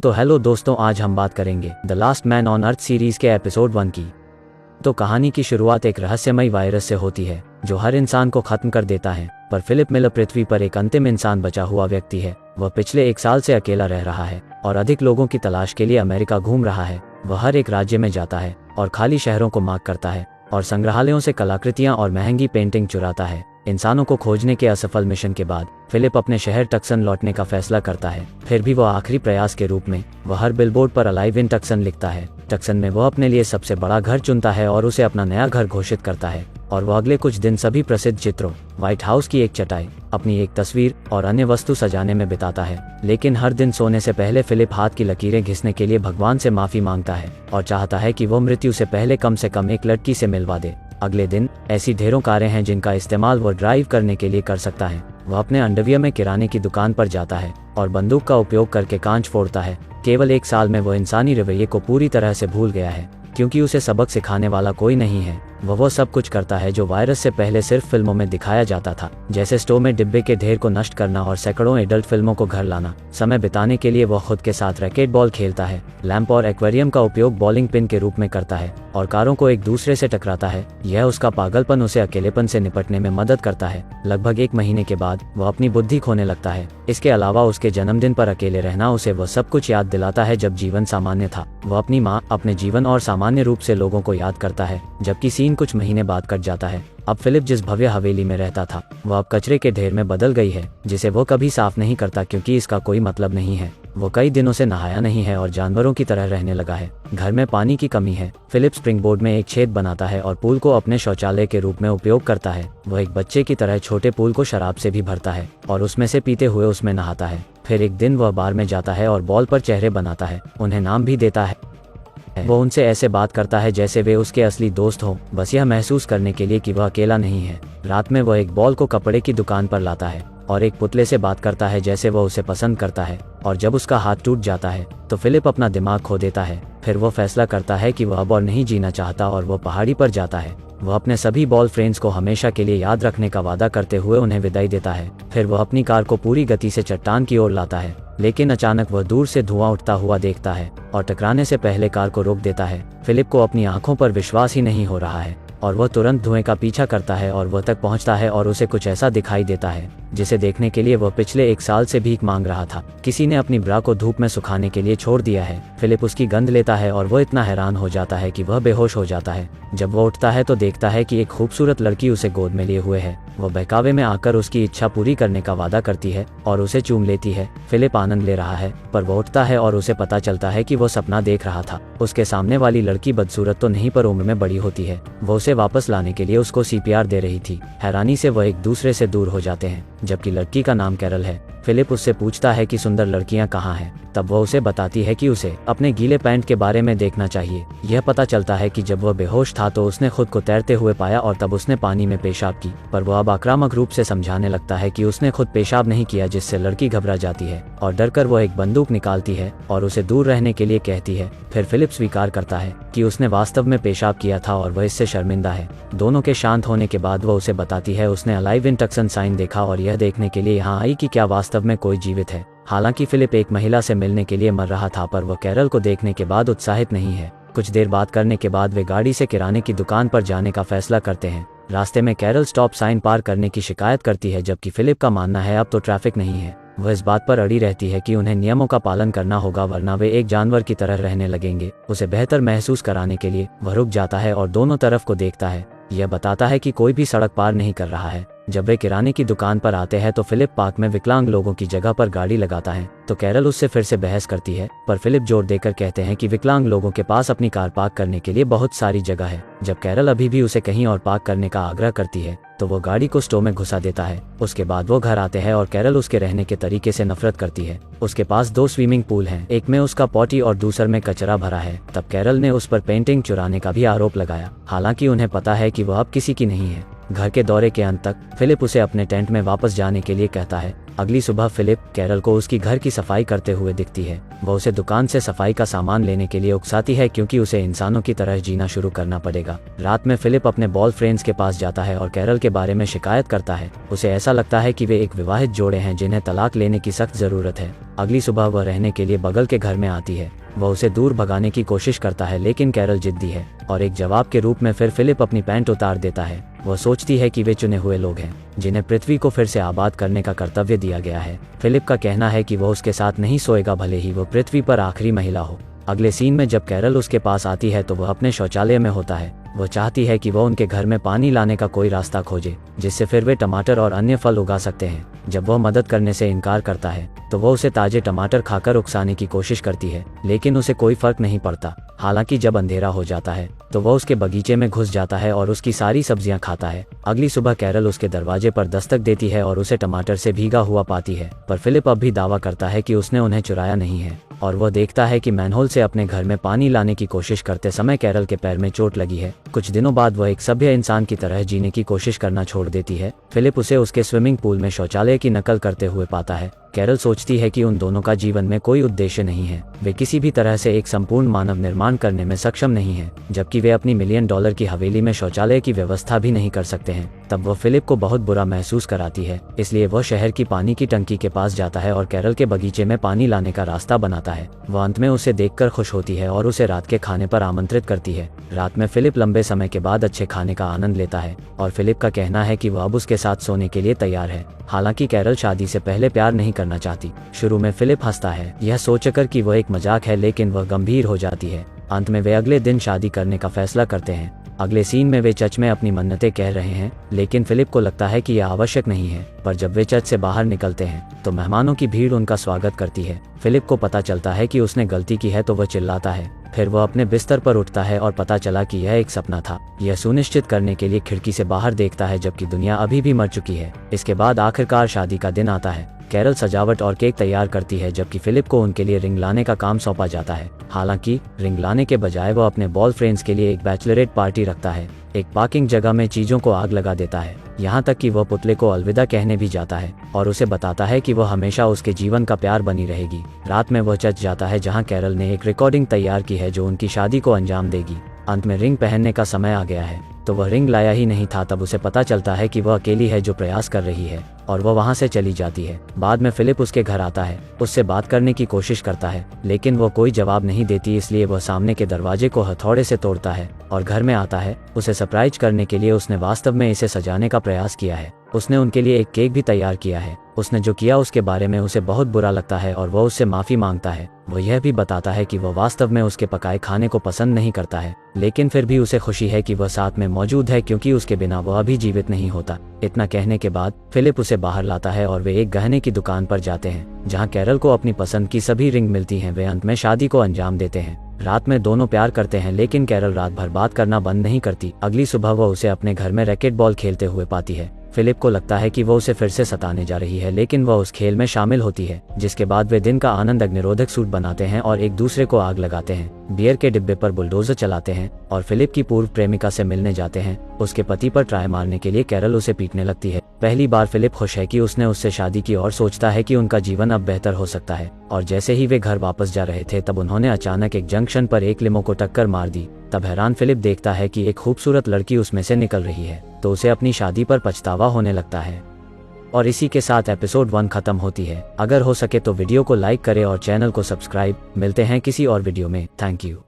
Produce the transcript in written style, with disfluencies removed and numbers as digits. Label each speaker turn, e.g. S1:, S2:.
S1: तो हेलो दोस्तों, आज हम बात करेंगे the last man on earth series के एपिसोड 1 की। तो कहानी की शुरुआत एक रहस्यमयी वायरस से होती है जो हर इंसान को खत्म कर देता है, पर फिलिप मिलर पृथ्वी पर एक अंतिम इंसान बचा हुआ व्यक्ति है। वह पिछले 1 साल से अकेला रह रहा है और अधिक लोगों की तलाश के लिए अमेरिका घूम रहा है। वह हर एक राज्य में जाता है और खाली शहरों को मार्क करता है और संग्रहालयों से कलाकृतियां और महंगी पेंटिंग चुराता है। इंसानों को खोजने के असफल मिशन के बाद फिलिप अपने शहर टक्सन लौटने का फैसला करता है। फिर भी वह आखिरी प्रयास के रूप में वह हर बिलबोर्ड पर अलाइव इन टक्सन लिखता है। टक्सन में वह अपने लिए सबसे बड़ा घर चुनता है और उसे अपना नया घर घोषित करता है। और वह अगले कुछ दिन सभी प्रसिद्ध चित्रों, व्हाइट हाउस की एक चटाई, अपनी एक तस्वीर और अन्य वस्तु सजाने में बिताता है। लेकिन हर दिन सोने से पहले फिलिप हाथ की लकीरें घिसने के लिए भगवान से माफी मांगता है और चाहता है कि वह मृत्यु से पहले कम से कम एक लड़की से मिलवा दे। अगले दिन ऐसी ढेरों कारें हैं जिनका इस्तेमाल वह ड्राइव करने के लिए कर सकता है। वह अपने अंडरवियर में किराने की दुकान पर जाता है और बंदूक का उपयोग करके कांच फोड़ता है। केवल 1 साल में वह इंसानी रवैये को पूरी तरह से भूल गया है, क्योंकि उसे सबक सिखाने वाला कोई नहीं है। वह सब कुछ करता है जो वायरस से पहले सिर्फ फिल्मों में दिखाया जाता था, जैसे स्टोव में डिब्बे के ढेर को नष्ट करना और सैकड़ों एडल्ट फिल्मों को घर लाना। समय बिताने के लिए वह खुद के साथ रैकेट बॉल खेलता है, लैंप और एक्वेरियम का उपयोग बॉलिंग पिन के रूप में करता है और कारों को एक दूसरे से टकराता है। यह उसका पागलपन उसे अकेलेपन से निपटने में मदद करता है। लगभग 1 महीने के बाद वह अपनी बुद्धि खोने लगता है। इसके अलावा उसके जन्मदिन पर अकेले रहना उसे वह सब कुछ याद दिलाता है जब जीवन सामान्य था। वह अपनी माँ, अपने जीवन और सामान्य रूप से लोगों को याद करता है, जबकि सीन कुछ महीने बाद कट जाता है। अब फिलिप जिस भव्य हवेली में रहता था वह अब कचरे के ढेर में बदल गई है, जिसे वो कभी साफ नहीं करता क्योंकि इसका कोई मतलब नहीं है। वो कई दिनों से नहाया नहीं है और जानवरों की तरह रहने लगा है। घर में पानी की कमी है। फिलिप स्प्रिंगबोर्ड में एक छेद बनाता है और पूल को अपने शौचालय के रूप में उपयोग करता है। वह एक बच्चे की तरह छोटे पूल को शराब से भी भरता है और उसमें से पीते हुए उसमें नहाता है। फिर एक दिन वह बार में जाता है और बॉल पर चेहरे बनाता है, उन्हें नाम भी देता है। वो उनसे ऐसे बात करता है जैसे वे उसके असली दोस्त हों, बस यह महसूस करने के लिए कि वह अकेला नहीं है। रात में वह एक बॉल को कपड़े की दुकान पर लाता है और एक पुतले से बात करता है जैसे वह उसे पसंद करता है। और जब उसका हाथ टूट जाता है तो फिलिप अपना दिमाग खो देता है। फिर वो फैसला करता है कि वह अब और नहीं जीना चाहता और वह पहाड़ी पर जाता है। वह अपने सभी बॉल फ्रेंड्स को हमेशा के लिए याद रखने का वादा करते हुए उन्हें विदाई देता है। फिर वह अपनी कार को पूरी गति से चट्टान की ओर लाता है, लेकिन अचानक वह दूर से धुआं उठता हुआ देखता है और टकराने से पहले कार को रोक देता है। फिलिप को अपनी आंखों पर विश्वास ही नहीं हो रहा है और वह तुरंत धुएं का पीछा करता है और वह तक पहुंचता है और उसे कुछ ऐसा दिखाई देता है जिसे देखने के लिए वह पिछले 1 साल से भीख मांग रहा था। किसी ने अपनी ब्रा को धूप में सुखाने के लिए छोड़ दिया है। फिलिप उसकी गंध लेता है और वह इतना हैरान हो जाता है कि वह बेहोश हो जाता है। जब वह उठता है तो देखता है कि एक खूबसूरत लड़की उसे गोद में लिए हुए है। वह बहकावे में आकर उसकी इच्छा पूरी करने का वादा करती है और उसे चूम लेती है। फिलिप आनंद ले रहा है, पर वह उठता है और उसे पता चलता है कि वह सपना देख रहा था। उसके सामने वाली लड़की बदसूरत तो नहीं, पर उम्र में बड़ी होती है। वह उसे वापस लाने के लिए उसको CPR दे रही थी। हैरानी से वह एक दूसरे से दूर हो जाते हैं, जबकि लड़की का नाम कैरल है। फिलिप उससे पूछता है कि सुंदर लड़कियां कहाँ हैं। तब वह उसे बताती है कि उसे अपने गीले पैंट के बारे में देखना चाहिए। यह पता चलता है कि जब वह बेहोश था तो उसने खुद को तैरते हुए पाया और तब उसने पानी में पेशाब की, पर वह अब आक्रामक रूप से समझाने लगता है कि उसने खुद पेशाब नहीं किया, जिससे लड़की घबरा जाती है और डरकर वह एक बंदूक निकालती है और उसे दूर रहने के लिए कहती है। फिर फिलिप स्वीकार करता है कि उसने वास्तव में पेशाब किया था और वह इससे शर्मिंदा है। दोनों के शांत होने के बाद वह उसे बताती है उसने अलाइव इन टक्सन साइन देखा और यह देखने के लिए यहाँ आई कि क्या वास्तव में कोई जीवित है। हालांकि फिलिप एक महिला से मिलने के लिए मर रहा था, पर वह कैरल को देखने के बाद उत्साहित नहीं है। कुछ देर बात करने के बाद वे गाड़ी से किराने की दुकान पर जाने का फैसला करते हैं। रास्ते में कैरल स्टॉप साइन पार करने की शिकायत करती है, जबकि फिलिप का मानना है अब तो ट्रैफिक नहीं है। वह इस बात पर अड़ी रहती है कि उन्हें नियमों का पालन करना होगा, वरना वे एक जानवर की तरह रहने लगेंगे। उसे बेहतर महसूस कराने के लिए वह रुक जाता है और दोनों तरफ को देखता है। यह बताता है कि कोई भी सड़क पार नहीं कर रहा है। जब वे किराने की दुकान पर आते हैं तो फिलिप पार्क में विकलांग लोगों की जगह पर गाड़ी लगाता है, तो कैरल उससे फिर से बहस करती है, पर फिलिप जोर देकर कहते हैं कि विकलांग लोगों के पास अपनी कार पार्क करने के लिए बहुत सारी जगह है। जब कैरल अभी भी उसे कहीं और पार्क करने का आग्रह करती है तो वो गाड़ी को स्टोव में घुसा देता है। उसके बाद वो घर आते हैं और कैरल उसके रहने के तरीके से नफरत करती है। उसके पास 2 स्विमिंग पूल हैं, एक में उसका पॉटी और दूसरे में कचरा भरा है। तब कैरल ने उस पर पेंटिंग चुराने का भी आरोप लगाया, हालांकि उन्हें पता है कि वह अब किसी की नहीं है। घर के दौरे के अंत तक फिलिप उसे अपने टेंट में वापस जाने के लिए कहता है, अगली सुबह फिलिप कैरल को उसकी घर की सफाई करते हुए दिखती है। वह उसे दुकान से सफाई का सामान लेने के लिए उकसाती है क्योंकि उसे इंसानों की तरह जीना शुरू करना पड़ेगा। रात में फिलिप अपने बॉय फ्रेंड्स के पास जाता है और कैरल के बारे में शिकायत करता है। उसे ऐसा लगता है कि वे एक विवाहित जोड़े हैं जिन्हें तलाक लेने की सख्त जरूरत है। अगली सुबह वह रहने के लिए बगल के घर में आती है। वह उसे दूर भगाने की कोशिश करता है लेकिन कैरल जिद्दी है और एक जवाब के रूप में फिर फिलिप अपनी पैंट उतार देता है। वह सोचती है कि वे चुने हुए लोग हैं जिन्हें पृथ्वी को फिर से आबाद करने का कर्तव्य दिया गया है। फिलिप का कहना है कि वह उसके साथ नहीं सोएगा भले ही वह पृथ्वी पर आखिरी महिला हो। अगले सीन में जब कैरल उसके पास आती है तो वह अपने शौचालय में होता है। वह चाहती है कि वह उनके घर में पानी लाने का कोई रास्ता खोजे जिससे फिर वे टमाटर और अन्य फल उगा सकते हैं। जब वह मदद करने से इनकार करता है तो वह उसे ताजे टमाटर खाकर उकसाने की कोशिश करती है लेकिन उसे कोई फर्क नहीं पड़ता। हालांकि जब अंधेरा हो जाता है तो वह उसके बगीचे में घुस जाता है और उसकी सारी सब्जियां खाता है। अगली सुबह कैरल उसके दरवाजे पर दस्तक देती है और उसे टमाटर से भीगा हुआ पाती है, पर फिलिप अब भी दावा करता है कि उसने उन्हें चुराया नहीं है और वह देखता है कि मैनहोल से अपने घर में पानी लाने की कोशिश करते समय कैरल के पैर में चोट लगी है। कुछ दिनों बाद वह एक सभ्य इंसान की तरह जीने की कोशिश करना छोड़ देती है। फिलिप उसे उसके स्विमिंग पूल में शौचालय की नकल करते हुए पाता है। कैरल सोचती है कि उन दोनों का जीवन में कोई उद्देश्य नहीं है, वे किसी भी तरह से एक संपूर्ण मानव निर्माण करने में सक्षम नहीं है, जबकि वे अपनी $1 मिलियन की हवेली में शौचालय की व्यवस्था भी नहीं कर सकते हैं। तब वह फिलिप को बहुत बुरा महसूस कराती है, इसलिए वह शहर की पानी की टंकी के पास जाता है और कैरल के बगीचे में पानी लाने का रास्ता बनाता है। वह अंत में उसे देखकर खुश होती है और उसे रात के खाने पर आमंत्रित करती है। रात में फिलिप लंबे समय के बाद अच्छे खाने का आनंद लेता है और फिलिप का कहना है कि वह अब उसके साथ सोने के लिए तैयार है। हालांकि कैरल शादी से पहले प्यार नहीं करना चाहती। शुरू में फिलिप हंसता है, यह सोचकर कि वह एक मजाक है, लेकिन वह गंभीर हो जाती है। अंत में वे अगले दिन शादी करने का फैसला करते हैं। अगले सीन में वे चर्च में अपनी मन्नतें कह रहे हैं, लेकिन फिलिप को लगता है कि यह आवश्यक नहीं है। पर जब वे चर्च से बाहर निकलते हैं तो मेहमानों की भीड़ उनका स्वागत करती है। फिलिप को पता चलता है कि उसने गलती की है तो वह चिल्लाता है। फिर वह अपने बिस्तर पर उठता है और पता चला कि यह एक सपना था। यह सुनिश्चित करने के लिए खिड़की से बाहर देखता है जबकि दुनिया अभी भी मर चुकी है। इसके बाद आखिरकार शादी का दिन आता है। कैरल सजावट और केक तैयार करती है जबकि फिलिप को उनके लिए रिंग लाने का काम सौंपा जाता है। हालांकि रिंग लाने के बजाय वह अपने बॉय फ्रेंड्स के लिए एक बैचलरेट पार्टी रखता है। एक पार्किंग जगह में चीजों को आग लगा देता है, यहाँ तक कि वह पुतले को अलविदा कहने भी जाता है और उसे बताता है कि वह हमेशा उसके जीवन का प्यार बनी रहेगी। रात में वह चर्च जाता है जहाँ कैरल ने एक रिकॉर्डिंग तैयार की है जो उनकी शादी को अंजाम देगी। अंत में रिंग पहनने का समय आ गया है तो वह रिंग लाया ही नहीं था। तब उसे पता चलता है कि वह अकेली है जो प्रयास कर रही है और वह वहां से चली जाती है। बाद में फिलिप उसके घर आता है, उससे बात करने की कोशिश करता है लेकिन वह कोई जवाब नहीं देती, इसलिए वह सामने के दरवाजे को हथौड़े से तोड़ता है और घर में आता है। उसे सरप्राइज करने के लिए उसने वास्तव में इसे सजाने का प्रयास किया है। उसने उनके लिए एक केक भी तैयार किया है। उसने जो किया उसके बारे में उसे बहुत बुरा लगता है और वह उससे माफी मांगता है। वह यह भी बताता है कि वह वास्तव में उसके पकाए खाने को पसंद नहीं करता है, लेकिन फिर भी उसे खुशी है कि वह साथ में मौजूद है क्योंकि उसके बिना वह अभी जीवित नहीं होता। इतना कहने के बाद फिलिप उसे बाहर लाता है और वे एक गहने की दुकान पर जाते हैं जहां कैरल को अपनी पसंद की सभी रिंग मिलती हैं। वे अंत में शादी को अंजाम देते हैं। रात में दोनों प्यार करते हैं लेकिन कैरल रात भर बात करना बंद नहीं करती। अगली सुबह वह उसे अपने घर में रैकेट बॉल खेलते हुए पाती है। फिलिप को लगता है कि वह उसे फिर से सताने जा रही है, लेकिन वह उस खेल में शामिल होती है, जिसके बाद वे दिन का आनंद अग्निरोधक सूट बनाते हैं और एक दूसरे को आग लगाते हैं। बियर के डिब्बे पर बुलडोजर चलाते हैं और फिलिप की पूर्व प्रेमिका से मिलने जाते हैं। उसके पति पर ट्राई मारने के लिए कैरल उसे पीटने लगती है। पहली बार फिलिप खुश है कि उसने उससे शादी की और सोचता है कि उनका जीवन अब बेहतर हो सकता है। और जैसे ही वे घर वापस जा रहे थे तब उन्होंने अचानक एक जंक्शन पर एक लिमो को टक्कर मार दी। तब हैरान फिलिप देखता है कि एक खूबसूरत लड़की उसमें से निकल रही है, तो उसे अपनी शादी पर पछतावा होने लगता है। और इसी के साथ एपिसोड 1 खत्म होती है। अगर हो सके तो वीडियो को लाइक करें और चैनल को सब्सक्राइब। मिलते हैं किसी और वीडियो में। Thank you.